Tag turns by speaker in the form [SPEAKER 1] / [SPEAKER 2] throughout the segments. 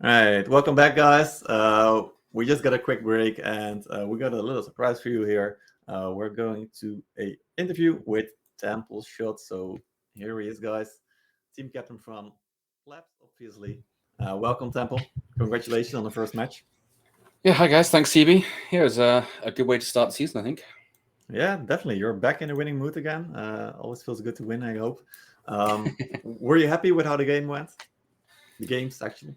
[SPEAKER 1] All right, welcome back, guys. We just got a quick break, and we got a little surprise for you here. We're going to a interview with Temple Shot. So here he is, guys. Team captain from PLEBs, obviously. Welcome, Temple. Congratulations on the first match.
[SPEAKER 2] Yeah, hi guys. Thanks, Seabee. Yeah, it was a good way to start the season, I think.
[SPEAKER 1] Yeah, definitely. You're back in the winning mood again. Always feels good to win, I hope. Were you happy with how the game went? The games, actually.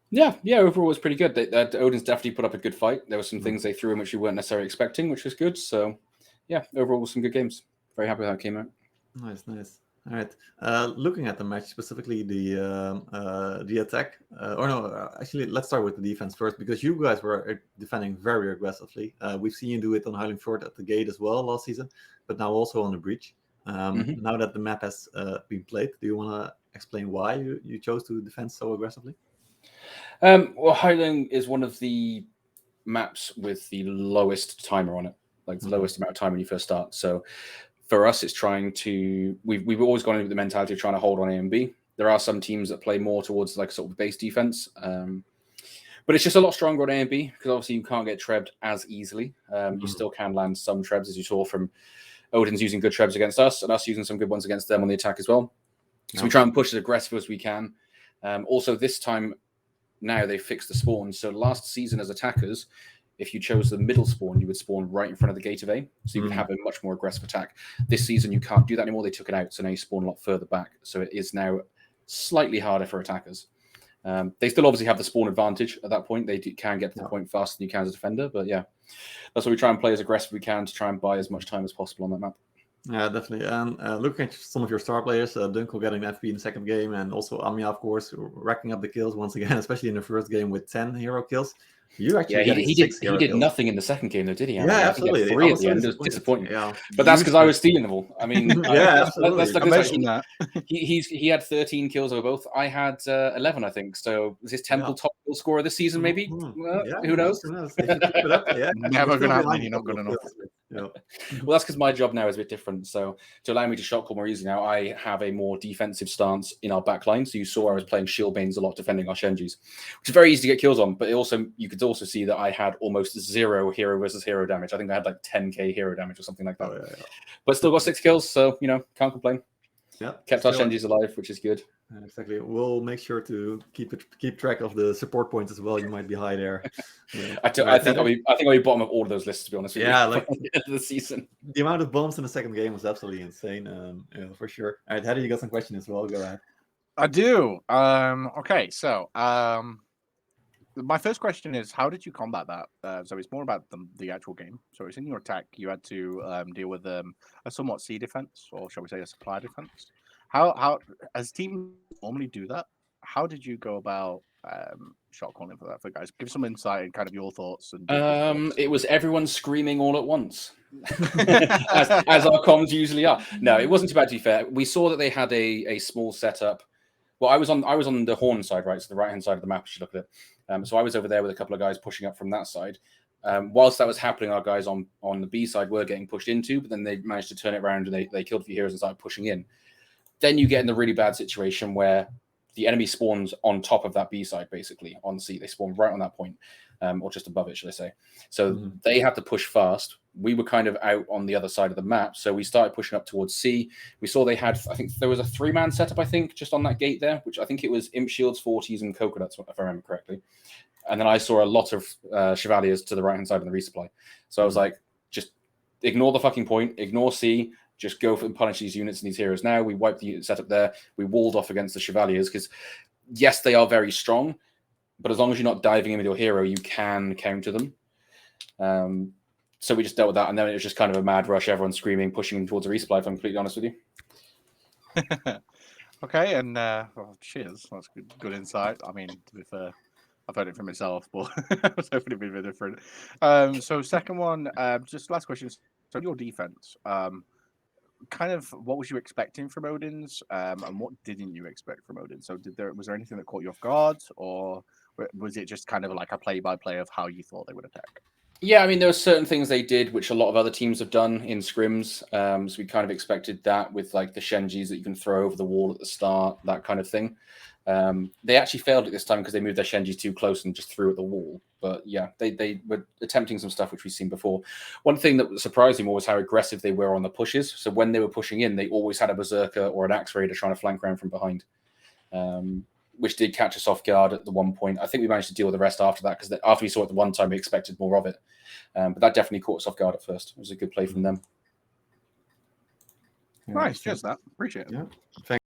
[SPEAKER 2] Yeah. Overall, it was pretty good. Odin's definitely put up a good fight. There were some things they threw in which we weren't necessarily expecting, which was good. So, yeah, overall, some good games. Very happy with how it came out.
[SPEAKER 1] Nice. All right. Looking at the match specifically, the attack, or no, actually, let's start with the defense first because you guys were defending very aggressively. We've seen you do it on Heilung Fjord at the gate as well last season, but now also on the breach. Now that the map has been played, do you want to explain why you chose to defend so aggressively?
[SPEAKER 2] Well, Heilung is one of the maps with the lowest timer on it, like the lowest amount of time when you first start. So, for us, it's trying to. We've always gone in with the mentality of trying to hold on A and B. There are some teams that play more towards like sort of base defense. But it's just a lot stronger on A and B because obviously you can't get trebbed as easily. You still can land some trebs, as you saw from Odin's using good trebs against us and us using some good ones against them on the attack as well. So we try and push as aggressive as we can. Also, this time now they fixed the spawn. So last season as attackers, if you chose the middle spawn, you would spawn right in front of the gate of A. So you would have a much more aggressive attack. This season, you can't do that anymore. They took it out. So now you spawn a lot further back. So it is now slightly harder for attackers. They still obviously have the spawn advantage at that point. They can get to the point faster than you can as a defender. But yeah, that's why we try and play as aggressive as we can to try and buy as much time as possible on that map.
[SPEAKER 1] Yeah, definitely. And looking at some of your star players, Dunkel getting an FP in the second game, and also Amia, of course, racking up the kills once again, especially in the first game with 10 hero kills. You actually getting
[SPEAKER 2] he
[SPEAKER 1] six
[SPEAKER 2] did
[SPEAKER 1] hero
[SPEAKER 2] did
[SPEAKER 1] kills.
[SPEAKER 2] nothing in the second game though, did he?
[SPEAKER 1] Yeah,
[SPEAKER 2] I think he
[SPEAKER 1] absolutely.
[SPEAKER 2] had
[SPEAKER 1] I
[SPEAKER 2] 3 at
[SPEAKER 1] was
[SPEAKER 2] the
[SPEAKER 1] so
[SPEAKER 2] end. It was disappointing.
[SPEAKER 1] Yeah,
[SPEAKER 2] But that's because I was stealing them all. I mean,
[SPEAKER 1] yeah, absolutely.
[SPEAKER 2] let's look at
[SPEAKER 3] Imagine
[SPEAKER 2] this.
[SPEAKER 3] that.
[SPEAKER 2] He had 13 kills over both. I had 11, I think. So is his Temple top kill scorer this season? Maybe.
[SPEAKER 1] Yeah,
[SPEAKER 2] Who knows?
[SPEAKER 1] Who knows? If you keep it up, yeah,
[SPEAKER 3] Never gonna happen. You're not good enough.
[SPEAKER 1] Yeah.
[SPEAKER 2] Well, that's because my job now is a bit different. So to allow me to shot call more easily now, I have a more defensive stance in our back line. So you saw I was playing shield banes a lot, defending our Shenjis, which is very easy to get kills on. But you could also see that I had almost 0 hero versus hero damage. I think I had like 10k hero damage or something like that.
[SPEAKER 1] Yeah.
[SPEAKER 2] But still got 6 kills, so can't complain.
[SPEAKER 1] Yeah,
[SPEAKER 2] kept our Shenjis alive, which is good.
[SPEAKER 1] Exactly. We'll make sure to keep track of the support points as well. You might be high there.
[SPEAKER 2] Yeah. I think I'll be bottom of all of those lists, to be honest with you.
[SPEAKER 1] Yeah, like
[SPEAKER 2] the end of the season.
[SPEAKER 1] The amount of bombs in the second game was absolutely insane. For sure. All right, Hattie, you got some questions as well. Go ahead.
[SPEAKER 3] I do. Okay, so my first question is, how did you combat that? So it's more about the actual game. So it's in your attack. You had to deal with a somewhat C defense, or shall we say a supply defense. How as teams normally do that? How did you go about shot calling for that for guys? Give some insight and kind of your thoughts. And
[SPEAKER 2] it was everyone screaming all at once, as our comms usually are. No, it wasn't too bad, to be fair. We saw that they had a small setup. Well, I was on the horn side, right? So the right hand side of the map, you should look at it. So I was over there with a couple of guys pushing up from that side. Whilst that was happening, our guys on the B side were getting pushed into, but then they managed to turn it around and they killed a few heroes and started pushing in. Then you get in the really bad situation where the enemy spawns on top of that B side, basically, on C. They spawn right on that point, or just above it, should I say. So they had to push fast. We were kind of out on the other side of the map, so we started pushing up towards C. We saw they had, I think there was a 3-man setup, I think, just on that gate there, which I think it was Imp Shields, 40s, and Coconuts, if I remember correctly. And then I saw a lot of Chevaliers to the right-hand side of the resupply. So I was like, just ignore the fucking point, ignore C, just go for and punish these units and these heroes now. We wiped the setup there. We walled off against the Chevaliers because, yes, they are very strong, but as long as you're not diving in with your hero, you can counter them. So we just dealt with that, and then it was just kind of a mad rush, everyone screaming, pushing towards the resupply, if I'm completely honest with you.
[SPEAKER 3] Okay, and well, cheers. That's good insight. I mean, to be fair, I've heard it for myself, but I was hoping it'd be a bit different. So second one, just last question. So your defense, kind of what was you expecting from Odin's, and what didn't you expect from Odin? So was there anything that caught you off guard, or was it just kind of like a play-by-play of how you thought they would attack?
[SPEAKER 2] Yeah, I mean, there were certain things they did which a lot of other teams have done in scrims. So we kind of expected that with like the Shenjis that you can throw over the wall at the start, that kind of thing. They actually failed it this time because they moved their Shenjis too close and just threw at the wall. But yeah, they were attempting some stuff which we've seen before. One thing that surprised me more was how aggressive they were on the pushes. So when they were pushing in, they always had a Berserker or an Axe Raider trying to flank around from behind, which did catch us off guard at the one point. I think we managed to deal with the rest after that, because after we saw it the one time, we expected more of it. But that definitely caught us off guard at first. It was a good play from them.
[SPEAKER 3] Nice, cheers, that. Appreciate it.
[SPEAKER 1] Yeah.